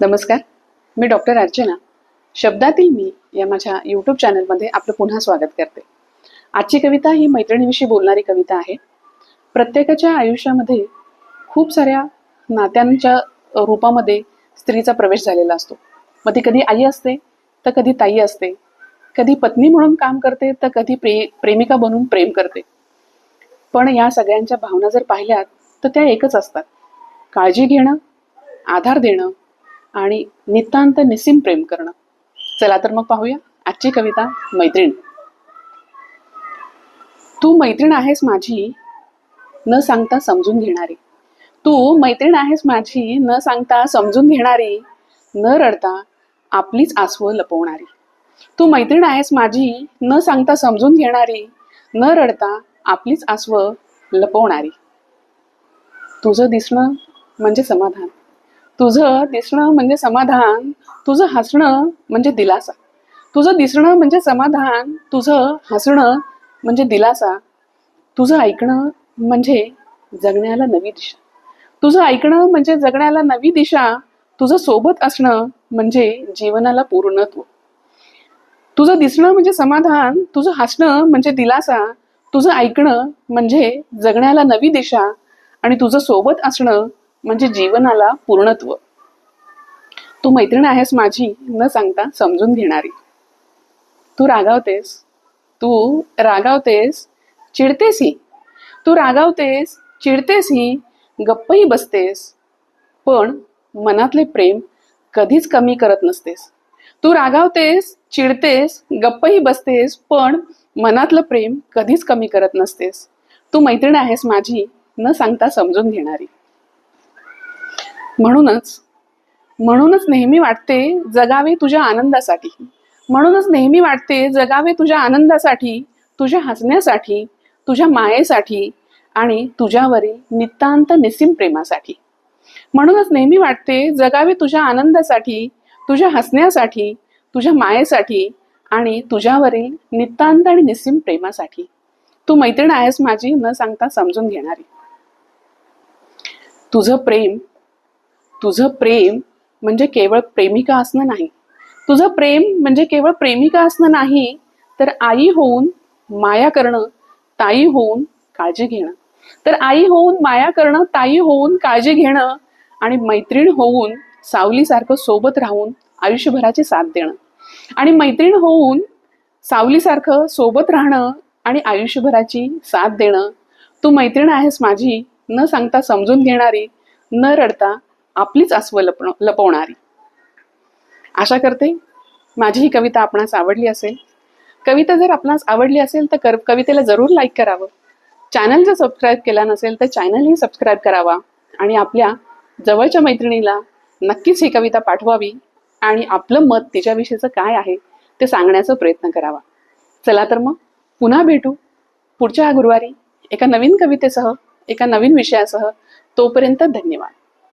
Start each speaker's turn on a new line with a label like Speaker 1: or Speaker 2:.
Speaker 1: नमस्कार, मी डॉक्टर अर्चना. शब्दातील मी या माझ्या यूट्यूब चॅनलमध्ये आपलं पुन्हा स्वागत करते. आजची कविता ही मैत्रिणीविषयी बोलणारी कविता आहे. प्रत्येकाच्या आयुष्यामध्ये खूप साऱ्या नात्यांच्या रूपामध्ये स्त्रीचा प्रवेश झालेला असतो. मग ती कधी आई असते तर कधी ताई असते, कधी पत्नी म्हणून काम करते तर कधी प्रेमिका बनून प्रेम करते. पण या सगळ्यांच्या भावना जर पाहिल्यात तर त्या एकच असतात: काळजी घेणं, आधार देणं आणि नितांत निस्सीम प्रेम करणं. चला तर मग पाहूया आजची कविता, मैत्रीण. तू मैत्रीण आहेस माझी, न सांगता समजून घेणारी. तू मैत्रीण आहेस माझी, न सांगता समजून घेणारी, न रडता आपलीच आसवं लपवणारी. तू मैत्रीण आहेस माझी, न सांगता समजून घेणारी, न रडता आपलीच आसवं लपवणारी. तुझं दिसणं म्हणजे समाधान, तुझं दिसणं म्हणजे समाधान, तुझं हसणं म्हणजे दिलासा. तुझं दिसणं म्हणजे समाधान, तुझं हसणं म्हणजे दिलासा. तुझं ऐकणं म्हणजे जगण्याला नवी दिशा. तुझं ऐकणं म्हणजे जगण्याला नवी दिशा. तुझं सोबत असणं म्हणजे जीवनाला पूर्णत्व. तुझं दिसणं म्हणजे समाधान, तुझं हसणं म्हणजे दिलासा. तुझं ऐकणं म्हणजे जगण्याला नवी दिशा आणि तुझं सोबत असणं म्हणजे जीवनाला पूर्णत्व. तू मैत्रीण आहेस माझी, न सांगता समजून घेणारी. तू रागावतेस, तू रागावतेस, चिडतेसही. तू रागावतेस, चिडतेसही, गप्पही बसतेस, पण मनातले प्रेम कधीच कमी करत नसतेस. तू रागावतेस, चिडतेस, गप्पही बसतेस, पण मनातलं प्रेम कधीच कमी करत नसतेस. तू मैत्रीण आहेस माझी, न सांगता समजून घेणारी. म्हणूनच नेहमी वाटते जगावे तुझ्या आनंदासाठी. म्हणूनच नेहमी वाटते जगावे तुझ्या आनंदासाठी, तुझ्या हसण्यासाठी, तुझ्या मायेसाठी आणि तुझ्यावरील नितांत निस्सीम प्रेमासाठी. म्हणूनच नेहमी वाटते जगावे तुझ्या आनंदासाठी, तुझ्या हसण्यासाठी, तुझ्या मायेसाठी आणि तुझ्यावरील नितांत आणि निस्सीम प्रेमासाठी. तू मैत्रीण आहेस माझी, न सांगता समजून घेणारी. तुझं प्रेम म्हणजे केवळ प्रेमिका असणं नाही. तुझं प्रेम म्हणजे केवळ प्रेमिका असणं नाही, तर आई होऊन माया करणं, ताई होऊन काळजी घेणं. तर आई होऊन माया करणं, ताई होऊन काळजी घेणं आणि मैत्रीण होऊन सावलीसारखं सोबत राहून आयुष्यभराची साथ देणं. आणि मैत्रीण होऊन सावलीसारखं सोबत राहणं आणि आयुष्यभराची साथ देणं. तू मैत्रीण आहेस माझी, न सांगता समजून घेणारी, न रडता आपलीच आसवं लपवणारी. आशा करते माझी ही कविता आपणास आवडली असेल. कविता जर आपणास आवडली असेल तर कवितेला जरूर लाईक करावं. चॅनल जर सबस्क्राईब केला नसेल तर चॅनलही सबस्क्राईब करावा आणि आपल्या जवळच्या मैत्रिणीला नक्कीच ही कविता पाठवावी आणि आपलं मत तिच्याविषयीचं काय आहे ते सांगण्याचा प्रयत्न करावा. चला तर मग पुन्हा भेटू पुढच्या गुरुवारी एका नवीन कवितेसह, एका नवीन विषयासह. तोपर्यंत धन्यवाद.